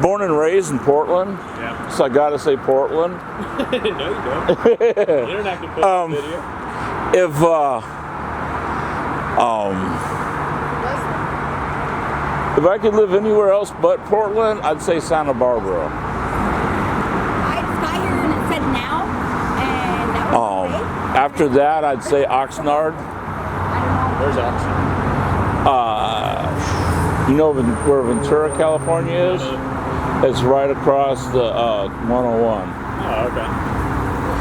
born and raised in Portland, Yeah. so I gotta say Portland. No, you don't. You don't have to put the video. If I could live anywhere else but Portland, I'd say Santa Barbara. I just got here and it said now, and that was okay. After that, I'd say Oxnard. I Where's Oxnard? You know where Ventura, California is? It's right across the 101. Oh, okay.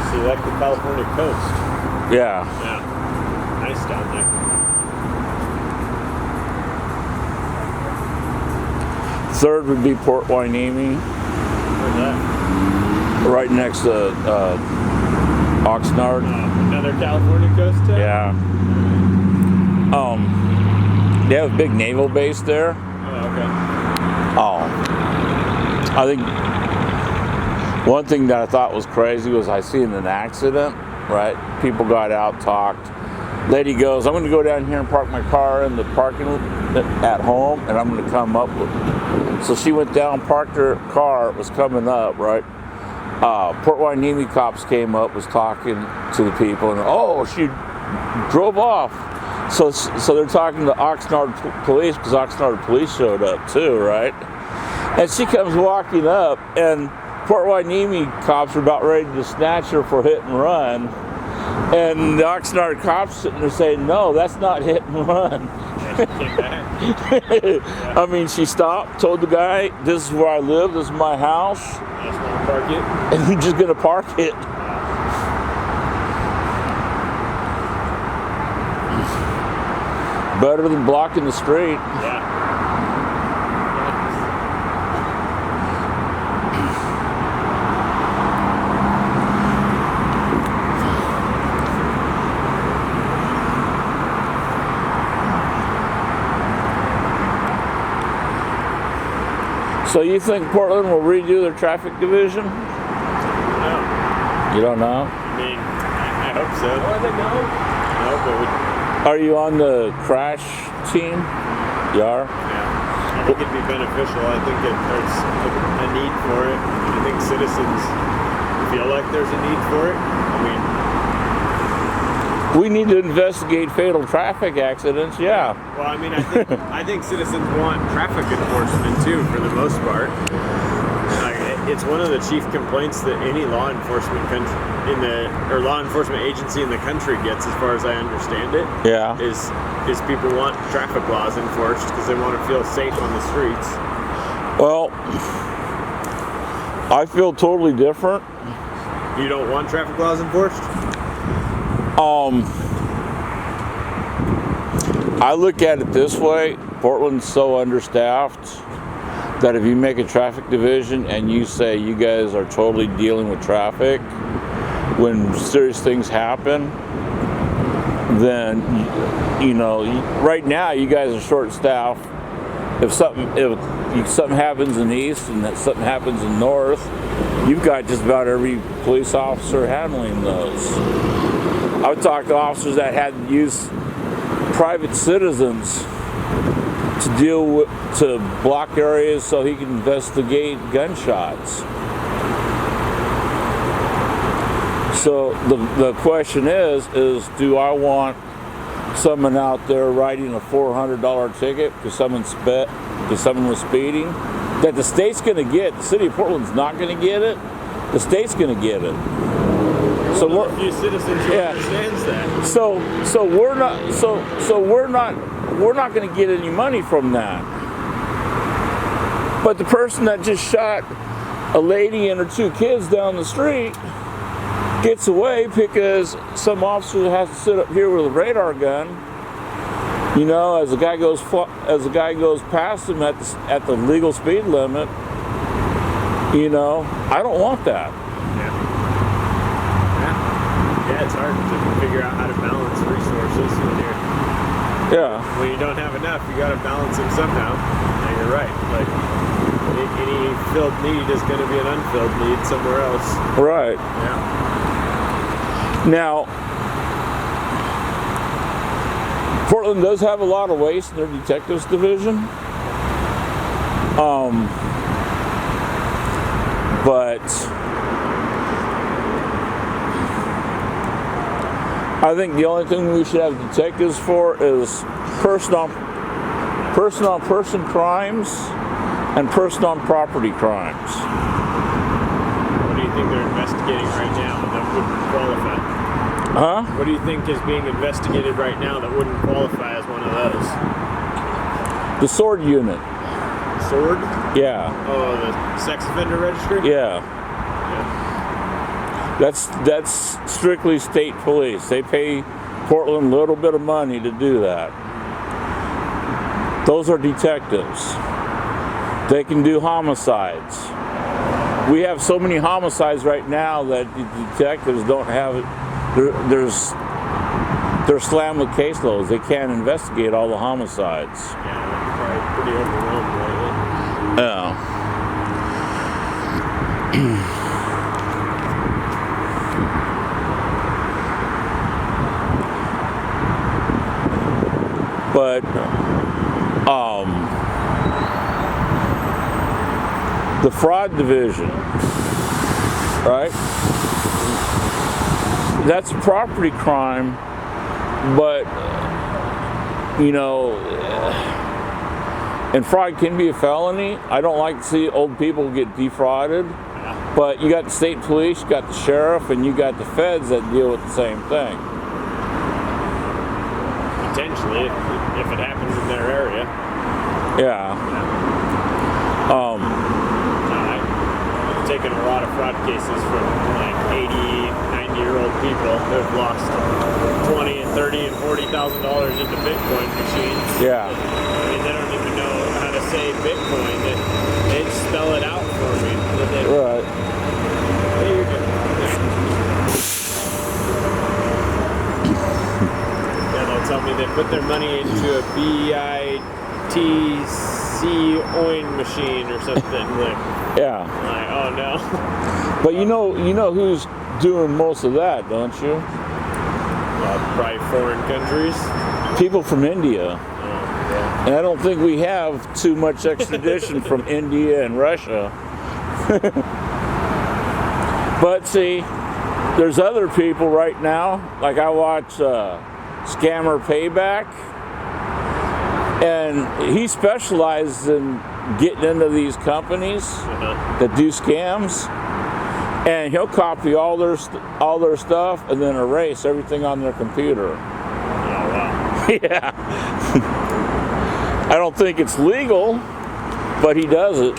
So you like the California coast? Yeah. Yeah. Nice down there. Third would be Port Hueneme, Where's that? right next to Oxnard. Another California coast town? Yeah. They have a big naval base there. Oh, okay. I think one thing that I thought was crazy was I seen an accident, right? People got out, talked. Lady goes, I'm going to go down here and park my car in the parking at home, and I'm going to come up with it. So she went down, parked her car, was coming up, right? Port Hueneme cops came up, was talking to the people, and she drove off. So they're talking to Oxnard police, because Oxnard police showed up too, right? And she comes walking up, and Port Hueneme cops are about ready to snatch her for hit and run. And the Oxnard cops sitting there saying, no, that's not hit and run. I mean, she stopped, told the guy, this is where I live, this is my house. I just want to park it. And you're just going to park it. Better than blocking the street. Yeah. So you think Portland will redo their traffic division? No. You don't know? I mean, I hope so. Oh, they know? No, but we... Are you on the crash team? You are? Yeah. I think it'd be beneficial. I think there's a need for it. I think citizens feel like there's a need for it. I mean... We need to investigate fatal traffic accidents, yeah. Well, I mean, I think citizens want traffic enforcement too, for the most part. It's one of the chief complaints that any law enforcement law enforcement agency in the country gets, as far as I understand it. Yeah. Is people want traffic laws enforced because they want to feel safe on the streets. Well, I feel totally different. You don't want traffic laws enforced? I look at it this way. Portland's so understaffed that if you make a traffic division and you say you guys are totally dealing with traffic, when serious things happen, then, right now you guys are short-staffed. If something happens in the east and that something happens in north, you've got just about every police officer handling those. I would talk to officers that had to use private citizens to block areas so he can investigate gunshots. So the question is do I want someone out there writing a $400 ticket because someone was speeding that the state's going to get? The city of Portland's not going to get it. The state's going to get it. So There are a few citizens who understands that. So we're not going to get any money from that. But the person that just shot a lady and her two kids down the street gets away because some officer has to sit up here with a radar gun. As the guy goes past him at the legal speed limit. I don't want that. Yeah, it's hard to figure out how to balance resources when you don't have enough. You got to balance them somehow. And you're right. Like any filled need is going to be an unfilled need somewhere else. Right. Yeah. Now, Portland does have a lot of waste in their detectives division. But I think the only thing we should have detectives for is person-on-person crimes and person-on-property crimes. What do you think they're investigating right now that wouldn't qualify? Huh? What do you think is being investigated right now that wouldn't qualify as one of those? The sword unit. Sword? Yeah. Oh, the sex offender registry? Yeah. That's strictly state police. They pay Portland a little bit of money to do that. Those are detectives. They can do homicides. We have so many homicides right now that the detectives don't have it. They're slammed with caseloads. They can't investigate all the homicides. Yeah, they're probably pretty overwhelmed lately. Yeah. But the fraud division, right? That's a property crime, but you know, and fraud can be a felony. I don't like to see old people get defrauded, but you got the state police, you got the sheriff, and you got the feds that deal with the same thing. Potentially, if it happens in their area. Yeah. I've taken a lot of fraud cases from like 80, 90-year-old people who have lost $20 and $30 and $40,000 into Bitcoin machines. Yeah. I mean, they don't even know how to say Bitcoin. They spell it out for me. Right. Hey, you're good. Yeah, they'll tell me they put their money into a BITC oin machine or something. Like, Yeah. like, oh no. But you know who's doing most of that, don't you? Probably foreign countries. People from India. Yeah. And I don't think we have too much extradition from India and Russia. But see, there's other people right now, like I watch Scammer Payback, and he specializes in getting into these companies that do scams, and he'll copy all their stuff and then erase everything on their computer. Oh wow. Yeah. I don't think it's legal, but he does it.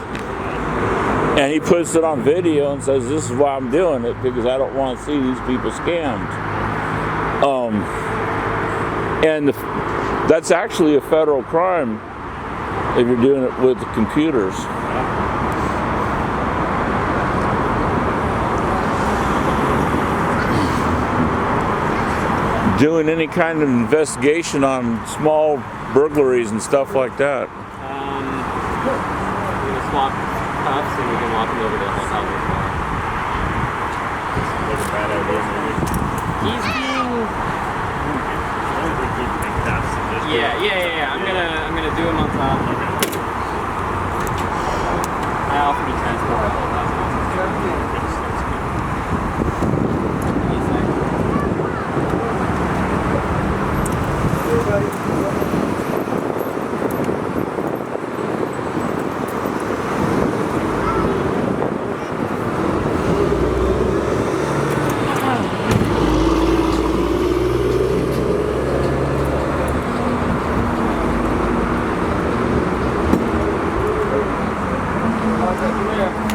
And he puts it on video and says, this is why I'm doing it, because I don't want to see these people scammed. And that's actually a federal crime if you're doing it with the computers. Doing any kind of investigation on small burglaries and stuff like that. We're gonna swap cuffs and we can walk him over to the hotel. That's a bad idea, maybe. He's being. I don't think he'd make that suggestion. Yeah. I'm gonna do him on top. I offered to transport the whole house. He's like. Yeah.